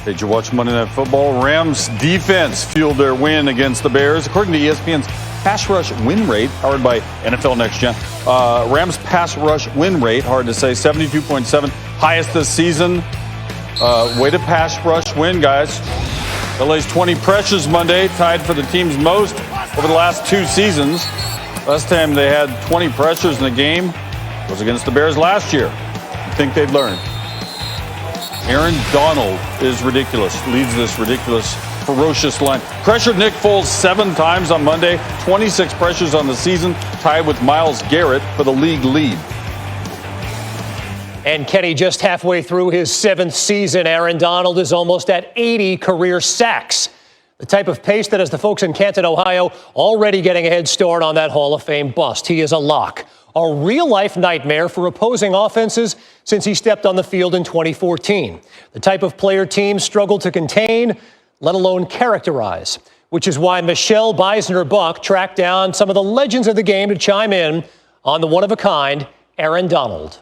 Did you watch Monday Night Football? Rams defense fueled their win against the Bears. According to ESPN's pass rush win rate, powered by NFL Next Gen, Rams pass rush win rate, hard to say, 72.7, highest this season. Way to pass rush win, guys. LA's 20 pressures Monday, tied for the team's most over the last 2 seasons. Last time they had 20 pressures in a game was against the Bears last year. You think they'd learn? Aaron Donald is ridiculous, leads this ridiculous, ferocious line. Pressured Nick Foles 7 times on Monday, 26 pressures on the season, tied with Myles Garrett for the league lead. And Kenny, just halfway through his 7th season, Aaron Donald is almost at 80 career sacks. The type of pace that has the folks in Canton, Ohio, already getting a head start on that Hall of Fame bust. He is a lock. A real-life nightmare for opposing offenses since he stepped on the field in 2014. The type of player teams struggle to contain, let alone characterize, which is why Michelle Beisner-Buck tracked down some of the legends of the game to chime in on the one-of-a-kind Aaron Donald.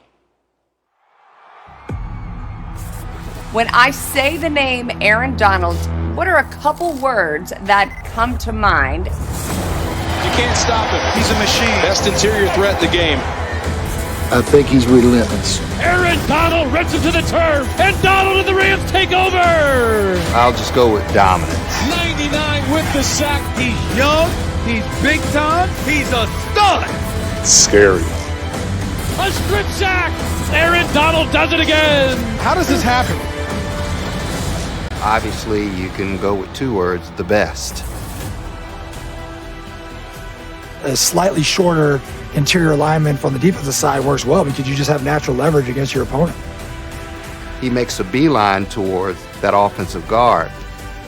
When I say the name Aaron Donald, what are a couple words that come to mind? You can't stop him. He's a machine. Best interior threat in the game. I think he's relentless. Aaron Donald rips it to the turf, and Donald and the Rams take over. I'll just go with dominance. 99 with the sack. He's young. He's big time. He's a stud. Scary. A strip sack. Aaron Donald does it again. How does this happen? Obviously, you can go with 2 words, the best. A slightly shorter interior lineman from the defensive side works well because you just have natural leverage against your opponent. He makes a beeline towards that offensive guard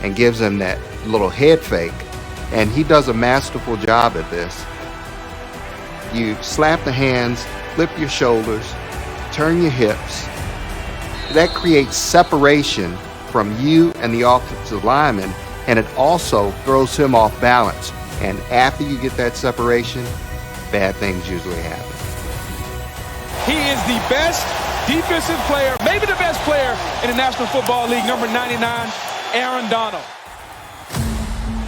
and gives him that little head fake, and he does a masterful job at this. You slap the hands, flip your shoulders, turn your hips. That creates separation from you and the offensive lineman, and it also throws him off balance. And after you get that separation, bad things usually happen. He is the best defensive player, maybe the best player in the National Football League, number 99, Aaron Donald.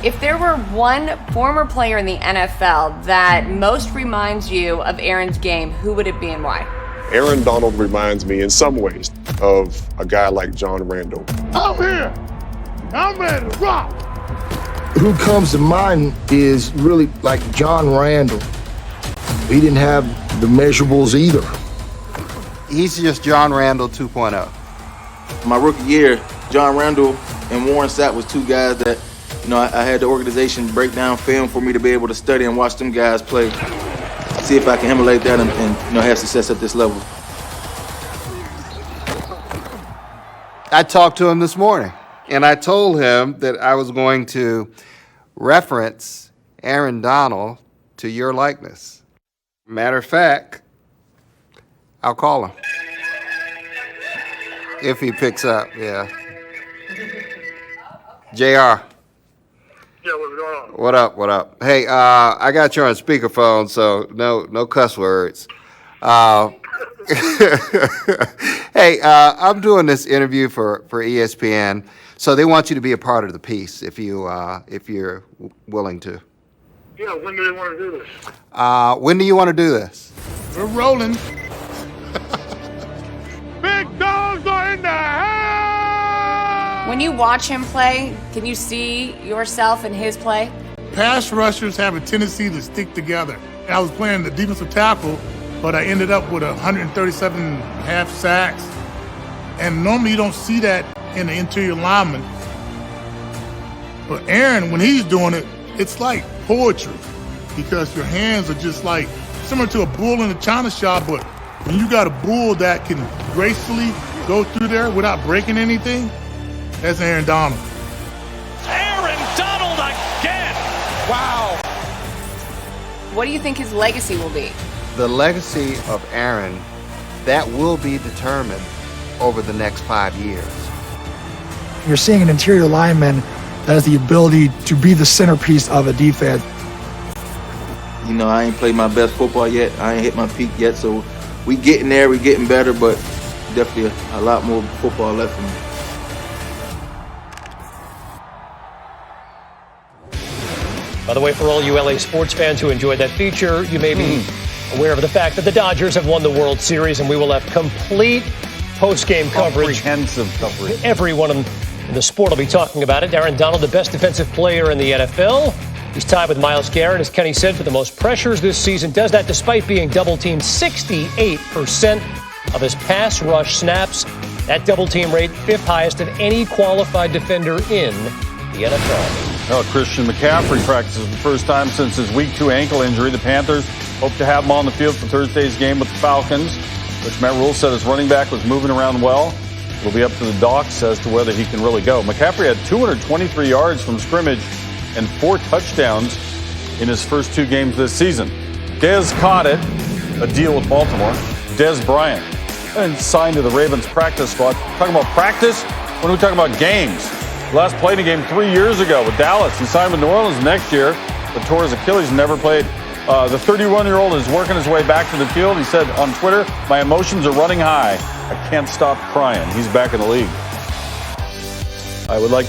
If there were one former player in the NFL that most reminds you of Aaron's game, who would it be and why? Aaron Donald reminds me in some ways of a guy like John Randall. I'm here. I'm ready to rock. Who comes to mind is really like John Randall. He didn't have the measurables either. He's just John Randall 2.0. My rookie year, John Randall and Warren Sapp was 2 guys that, I had the organization break down film for me to be able to study and watch them guys play. See if I can emulate that and have success at this level. I talked to him this morning, and I told him that I was going to reference Aaron Donald to your likeness. Matter of fact, I'll call him. If he picks up, yeah. JR. Yeah, what's going on? What up? Hey, I got you on speakerphone, so no cuss words. Hey, I'm doing this interview for ESPN, so they want you to be a part of the piece if you're willing to. Yeah, when do they want to do this? When do you want to do this? We're rolling. Big dogs are in the house. When you watch him play, can you see yourself in his play? Pass rushers have a tendency to stick together. I was playing the defensive tackle, but I ended up with 137 half sacks. And normally you don't see that in the interior lineman. But Aaron, when he's doing it, it's like poetry because your hands are just like similar to a bull in a china shop, but when you got a bull that can gracefully go through there without breaking anything, that's Aaron Donald. Aaron Donald again. Wow. What do you think his legacy will be? The legacy of Aaron, that will be determined over the next 5 years. You're seeing an interior lineman that has the ability to be the centerpiece of a defense. I ain't played my best football yet. I ain't hit my peak yet, so we getting there, we getting better, but definitely a lot more football left for me. By the way, for all you LA sports fans who enjoyed that feature, you may be aware of the fact that the Dodgers have won the World Series, and we will have complete post-game coverage. Comprehensive coverage. Everyone in the sport will be talking about it. Aaron Donald, the best defensive player in the NFL. He's tied with Myles Garrett, as Kenny said, for the most pressures this season. Does that despite being double-teamed 68% of his pass rush snaps. That double-team rate, 5th highest of any qualified defender in the NFL. Well, Christian McCaffrey practices the first time since his Week 2 ankle injury. The Panthers hope to have him on the field for Thursday's game with the Falcons, which Matt Rule said his running back was moving around well. It'll be up to the docs as to whether he can really go. McCaffrey had 223 yards from scrimmage and 4 touchdowns in his first 2 games this season. Dez caught it, a deal with Baltimore. Dez Bryant, and signed to the Ravens practice squad. Talking about practice? When are we talking about games? Last played a game 3 years ago with Dallas. He signed with New Orleans next year, but tore his Achilles and never played. The 31-year-old is working his way back to the field. He said on Twitter, "My emotions are running high. I can't stop crying." He's back in the league. I would like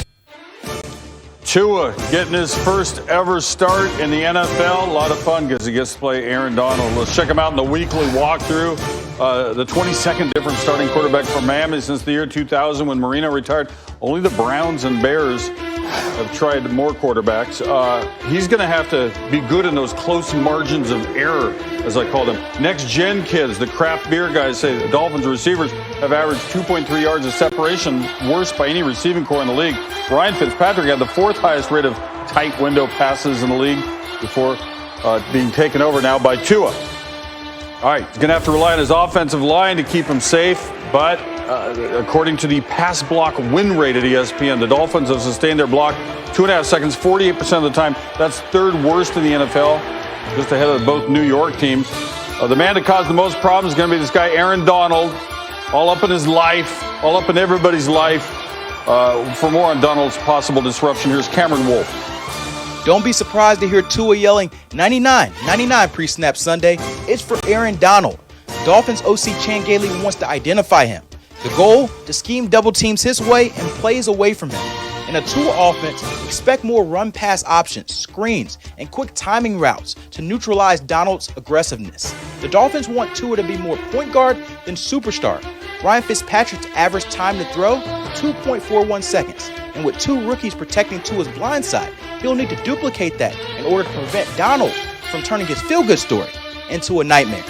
Tua getting his first ever start in the NFL. A lot of fun because he gets to play Aaron Donald. Let's check him out in the weekly walkthrough. The 22nd different starting quarterback for Miami since the year 2000 when Marino retired. Only the Browns and Bears have tried more quarterbacks. He's going to have to be good in those close margins of error, as I call them. Next-gen kids, the craft beer guys say the Dolphins receivers have averaged 2.3 yards of separation, worst by any receiving corps in the league. Ryan Fitzpatrick had the 4th highest rate of tight window passes in the league before being taken over now by Tua. All right, he's going to have to rely on his offensive line to keep him safe, but according to the pass block win rate at ESPN, the Dolphins have sustained their block 2.5 seconds, 48% of the time. That's 3rd worst in the NFL, just ahead of both New York teams. The man that caused the most problems is going to be this guy, Aaron Donald, all up in his life, all up in everybody's life. For more on Donald's possible disruption, here's Cameron Wolfe. Don't be surprised to hear Tua yelling 99, 99 pre-snap Sunday. It's for Aaron Donald. Dolphins OC Chan Gailey wants to identify him. The goal, to scheme double teams his way and plays away from him. In a Tua offense, expect more run-pass options, screens, and quick timing routes to neutralize Donald's aggressiveness. The Dolphins want Tua to be more point guard than superstar. Ryan Fitzpatrick's average time to throw, 2.41 seconds. And with 2 rookies protecting Tua's blind side, he'll need to duplicate that in order to prevent Donald from turning his feel-good story into a nightmare.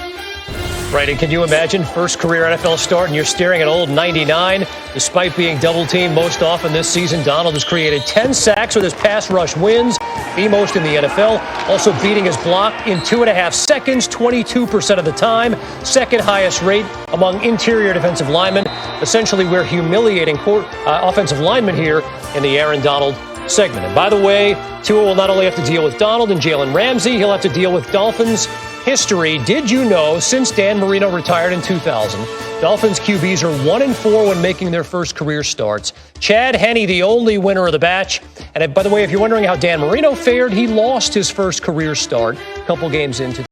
Right, and can you imagine first career NFL start and you're staring at old 99? Despite being double-teamed most often this season, Donald has created 10 sacks with his pass rush wins, the most in the NFL. Also beating his block in 2.5 seconds, 22% of the time. 2nd highest rate among interior defensive linemen. Essentially, we're humiliating offensive linemen here in the Aaron Donald segment. And by the way, Tua will not only have to deal with Donald and Jalen Ramsey, he'll have to deal with Dolphins history. Did you know since Dan Marino retired in 2000, Dolphins QBs are 1-4 when making their first career starts? Chad Henne, the only winner of the batch. And by the way, if you're wondering how Dan Marino fared, he lost his first career start a couple games into